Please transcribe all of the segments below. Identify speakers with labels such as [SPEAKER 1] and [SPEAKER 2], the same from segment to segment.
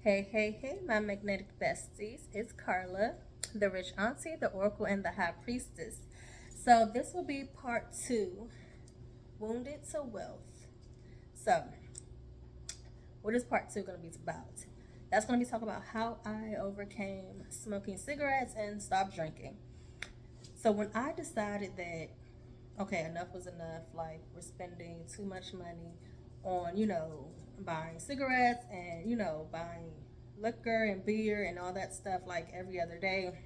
[SPEAKER 1] Hey, hey, hey, my magnetic besties. It's Carla, the Rich Auntie, the Oracle, and the High Priestess. So, this will be part two, Wounded to Wealth. So, what is part two going to be about? That's going to be talking about how I overcame smoking cigarettes and stopped drinking. So, when I decided that, okay, enough was enough, like, we're spending too much money on, buying cigarettes and, buying liquor and beer and all that stuff like every other day.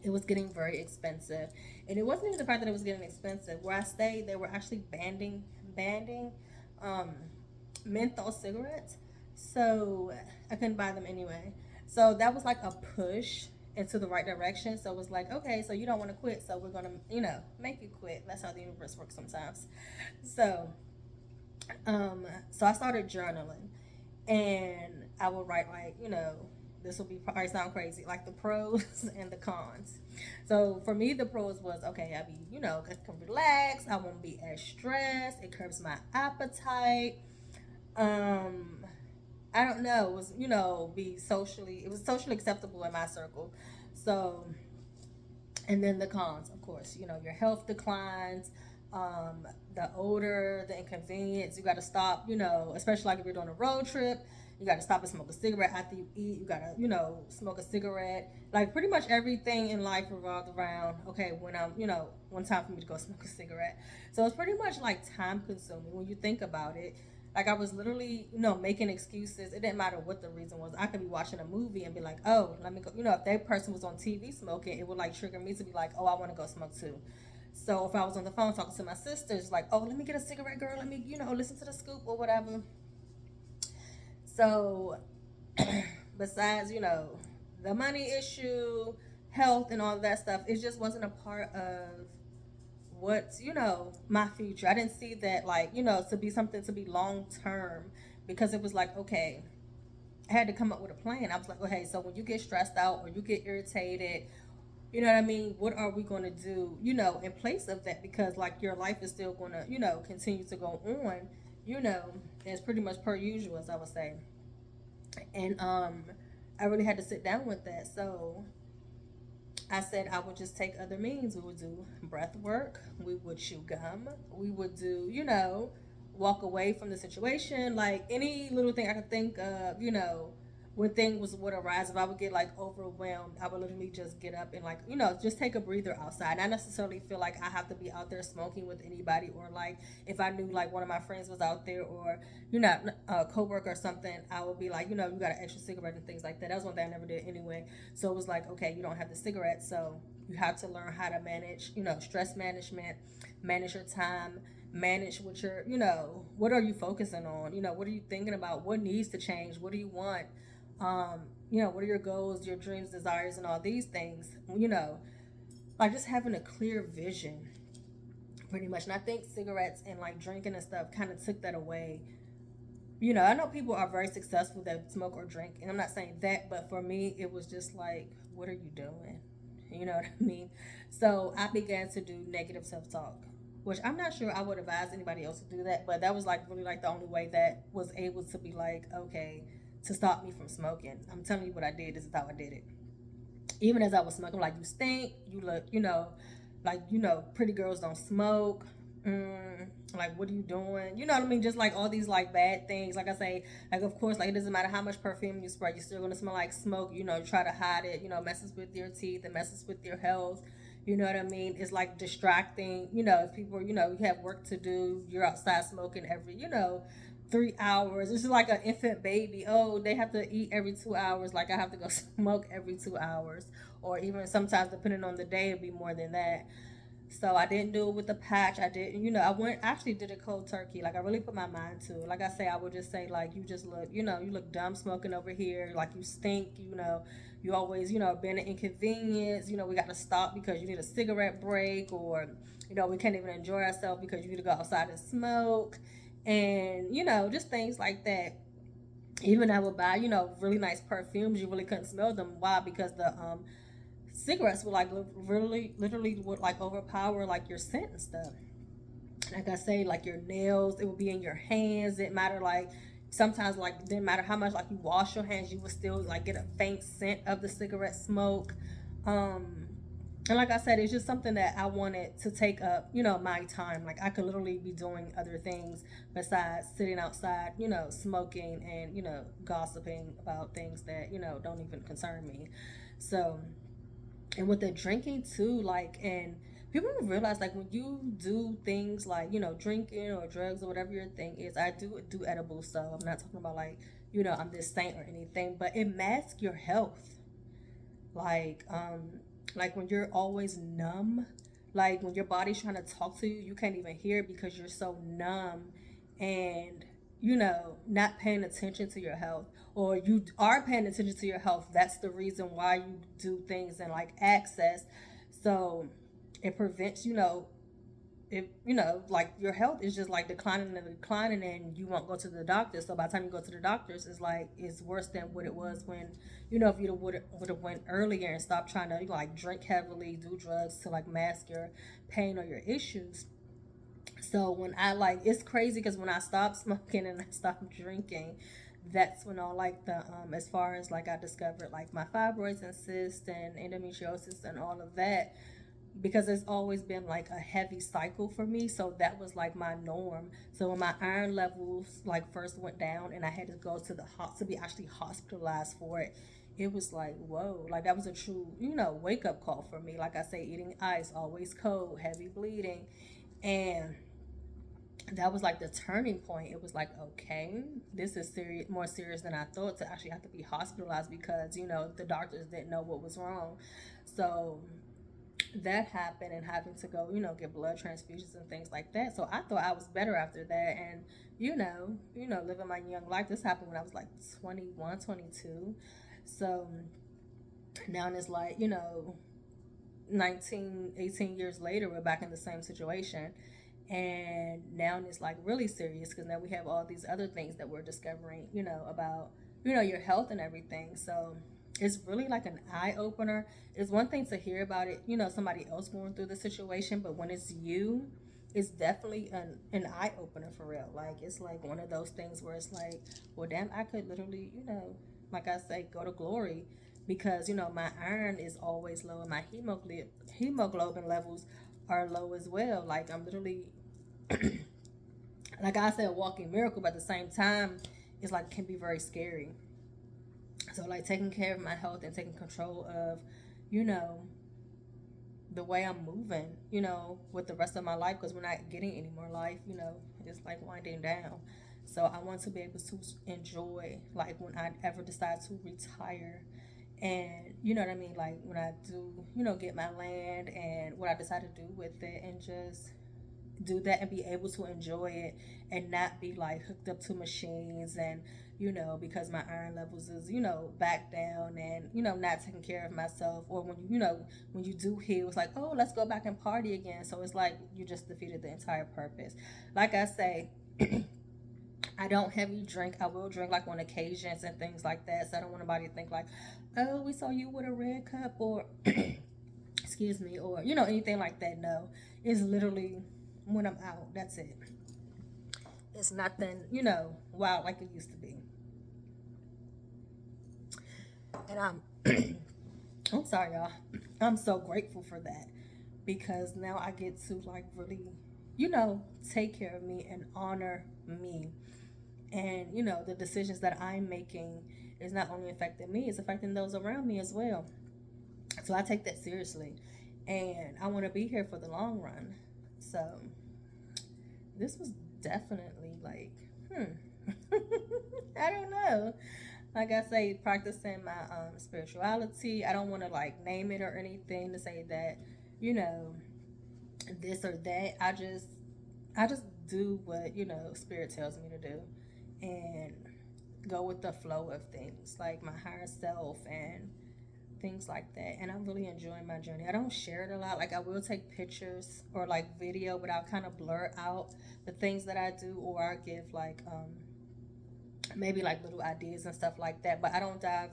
[SPEAKER 1] It was getting very expensive, and it wasn't even the fact that it was getting expensive. Where I stayed, they were actually banning um, menthol cigarettes, so I couldn't buy them anyway. So that was like a push into the right direction. So it was like, okay, so you don't want to quit, so we're gonna, make you quit. That's how the universe works sometimes. So, so I started journaling, and I would write like, this will be probably sound crazy, like the pros and the cons. So for me, the pros was okay. I be, I can relax. I won't be as stressed. It curbs my appetite. Um, I don't know. It was, be socially. It was socially acceptable in my circle. So, and then the cons, of course, your health declines. The odor, the inconvenience. You got to stop. Especially like if you're doing a road trip, you got to stop and smoke a cigarette after you eat. You got to, smoke a cigarette. Like pretty much everything in life revolved around, okay, when I'm, one time for me to go smoke a cigarette. So it's pretty much like time consuming when you think about it. Like I was literally, making excuses. It didn't matter what the reason was. I could be watching a movie and be like, oh, let me go. If that person was on TV smoking, it would like trigger me to be like, oh, I want to go smoke too. So if I was on the phone talking to my sisters, like, oh, let me get a cigarette, girl. Let me, listen to the scoop or whatever. So besides, the money issue, health, and all of that stuff, it just wasn't a part of what's, my future. I didn't see that, like, to be something to be long term, because it was like, okay, I had to come up with a plan. I was like, okay, so when you get stressed out or you get irritated, you know what I mean? What are we going to do, in place of that? Because, like, your life is still going to, continue to go on, you know, it's pretty much per usual, as I would say. And I really had to sit down with that. So I said I would just take other means. We would do breath work. We would chew gum. We would do, walk away from the situation. Like any little thing I could think of, when things would arise, if I would get like overwhelmed, I would literally just get up and like, just take a breather outside. Not necessarily feel like I have to be out there smoking with anybody, or like if I knew like one of my friends was out there, or a coworker or something, I would be like, you got an extra cigarette and things like that. That was one thing I never did anyway. So it was like, okay, you don't have the cigarette, so you have to learn how to manage, stress management, manage your time, manage what you're, what are you focusing on, what are you thinking about, what needs to change, what do you want, what are your goals, your dreams, desires, and all these things, like just having a clear vision, pretty much. And I think cigarettes and like drinking and stuff kind of took that away. I know people are very successful that smoke or drink, and I'm not saying that, but for me, it was just like, what are you doing? You know what I mean? So I began to do negative self talk, which I'm not sure I would advise anybody else to do that, but that was like really like the only way that was able to be like, okay, to stop me from smoking. I'm telling you what I did. This is how I did it. Even as I was smoking, like, you stink, you look, like, pretty girls don't smoke. Like, what are you doing? You know what I mean? Just like all these like bad things. Like I say, like of course, like it doesn't matter how much perfume you spray, you're still gonna smell like smoke. Try to hide it. Messes with your teeth, it messes with your health. You know what I mean? It's like distracting. If people, you have work to do, you're outside smoking every, 3 hours. This is like an infant baby. Oh, they have to eat every 2 hours. Like I have to go smoke every 2 hours, or even sometimes depending on the day, it'd be more than that. So I didn't do it with the patch. I didn't, I went actually did it cold turkey. Like I really put my mind to it. Like I say, I would just say like, you just look, you look dumb smoking over here. Like you stink. You always, been an inconvenience. We got to stop because you need a cigarette break, or we can't even enjoy ourselves because you need to go outside and smoke, and just things like that. Even I would buy, really nice perfumes. You really couldn't smell them. Why? Because the cigarettes would like really literally would like overpower like your scent and stuff. Like I say, like your nails, it would be in your hands. It matter like sometimes like didn't matter how much like you wash your hands, you would still like get a faint scent of the cigarette smoke. um and like I said, it's just something that I wanted to take up, my time. Like I could literally be doing other things besides sitting outside, smoking and, gossiping about things that, don't even concern me. So, and with the drinking too, like, and people don't realize, like, when you do things like, drinking or drugs or whatever your thing is, I do edibles, so I'm not talking about like, I'm this saint or anything, but it masks your health. like like when you're always numb, like when your body's trying to talk to you, you can't even hear it because you're so numb, and not paying attention to your health, or you are paying attention to your health, that's the reason why you do things and like access. So it prevents, if like your health is just like declining and declining, and you won't go to the doctor. So by the time you go to the doctors, it's like it's worse than what it was when, if you would have went earlier and stopped trying to like drink heavily, do drugs to like mask your pain or your issues. So when I like, it's crazy because when I stopped smoking and I stopped drinking, that's when all like the as far as like I discovered like my fibroids and cysts and endometriosis and all of that, because it's always been like a heavy cycle for me. So that was like my norm. So when my iron levels like first went down and I had to go to the to be actually hospitalized for it, it was like, whoa, like that was a true, wake up call for me. Like I say, eating ice, always cold, heavy bleeding. And that was like the turning point. It was like, okay, this is serious, more serious than I thought, to actually have to be hospitalized because, the doctors didn't know what was wrong. So that happened, and having to go, get blood transfusions and things like that. So I thought I was better after that. And, living my young life. This happened when I was like 21, 22. So now it's like, 19, 18 years later, we're back in the same situation. And now it's like really serious because now we have all these other things that we're discovering, about, your health and everything. So it's really like an eye opener. It's one thing to hear about it, somebody else going through the situation, but when it's you, it's definitely an eye opener for real. Like it's like one of those things where it's like, well, damn, I could literally, like I say, go to glory, because my iron is always low and my hemoglobin levels are low as well. Like I'm literally, like I said, a walking miracle, but at the same time, it's like can be very scary. So like taking care of my health and taking control of, you know, the way I'm moving, with the rest of my life, because we're not getting any more life, it's like winding down. So I want to be able to enjoy, like when I ever decide to retire, and you know what I mean, like when I do, get my land and what I decide to do with it, and just do that and be able to enjoy it and not be like hooked up to machines, and because my iron levels is back down, and not taking care of myself, or when when you do heal, it's like, oh, let's go back and party again. So it's like you just defeated the entire purpose. Like I say, I don't heavy drink. I will drink like on occasions and things like that. So I don't want anybody to think like, oh, we saw you with a red cup, or excuse me, or anything like that. No, it's literally when I'm out. That's it. It's nothing, wild like it used to be. And I'm sorry, y'all. I'm so grateful for that, because now I get to like really, take care of me and honor me. And the decisions that I'm making is not only affecting me, it's affecting those around me as well. So I take that seriously, and I want to be here for the long run. So this was definitely like, I don't know. Like I say, practicing my spirituality. I don't want to like name it or anything to say that, you know, this or that. I just do what, spirit tells me to do, and go with the flow of things, like my higher self and things like that. And I'm really enjoying my journey. I don't share it a lot. Like I will take pictures or like video, but I'll kind of blur out the things that I do, or I'll give like maybe like little ideas and stuff like that. But I don't dive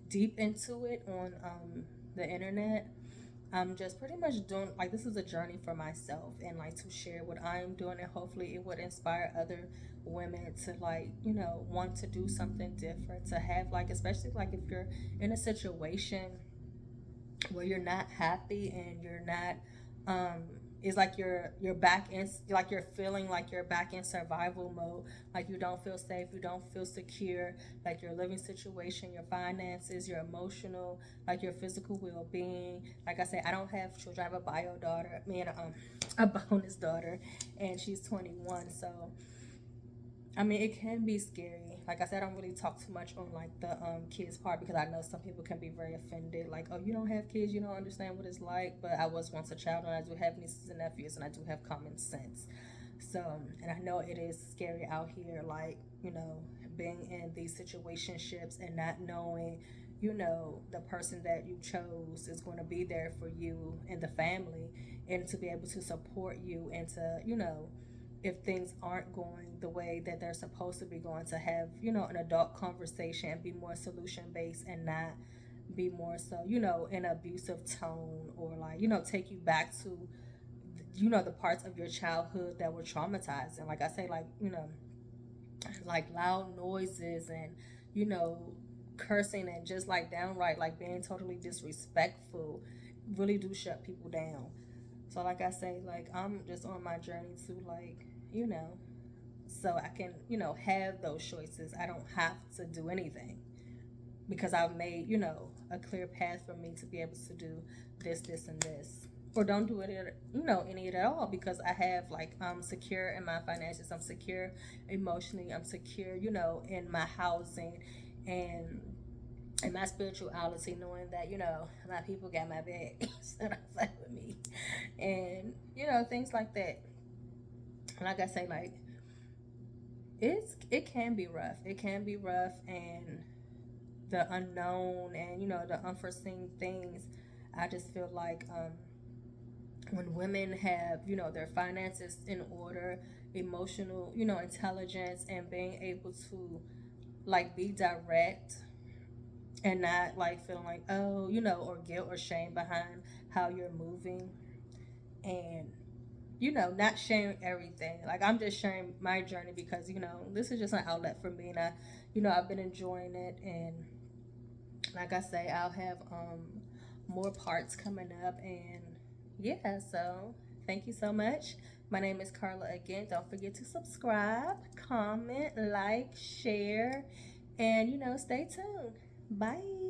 [SPEAKER 1] deep into it on the internet. I'm just pretty much doing like this is a journey for myself and like to share what I'm doing, and hopefully it would inspire other women to like, want to do something different, to have like, especially like if you're in a situation where you're not happy and you're not um it's like you're back in, like you're feeling like you're back in survival mode, like you don't feel safe, you don't feel secure, like your living situation, your finances, your emotional, like your physical well-being. Like I said, I don't have children. I have a bio daughter, I mean, a bonus daughter, and she's 21. So I mean, it can be scary. Like I said, I don't really talk too much on like the kids part, because I know some people can be very offended. Like, oh, you don't have kids, you don't understand what it's like. But I was once a child, and I do have nieces and nephews, and I do have common sense. So, and I know it is scary out here, like, being in these situationships and not knowing, the person that you chose is going to be there for you and the family, and to be able to support you, and to, if things aren't going the way that they're supposed to be going, to have, an adult conversation and be more solution based, and not be more so, an abusive tone, or like, take you back to, the parts of your childhood that were traumatizing. Like I say, like, like loud noises, and, you know, cursing, and just like downright like being totally disrespectful really do shut people down. So like I say, like I'm just on my journey to like, so I can, have those choices. I don't have to do anything, because I've made, a clear path for me to be able to do this, and this. Or don't do it, any at all, because I have like, I'm secure in my finances, I'm secure emotionally, I'm secure, in my housing, and in my spirituality, knowing that, my people got my back, so don't fight with me, and things like that. Like I say, like it can be rough. It can be rough, and the unknown, and the unforeseen things. I just feel like when women have, their finances in order, emotional, intelligence, and being able to like be direct, and not like feeling like, oh, or guilt or shame behind how you're moving, and not sharing everything. Like I'm just sharing my journey, because this is just an outlet for me, and I've been enjoying it, and like I say, I'll have more parts coming up, and yeah. So thank you so much. My name is Carla again. Don't forget to subscribe, comment, like, share, and stay tuned. Bye.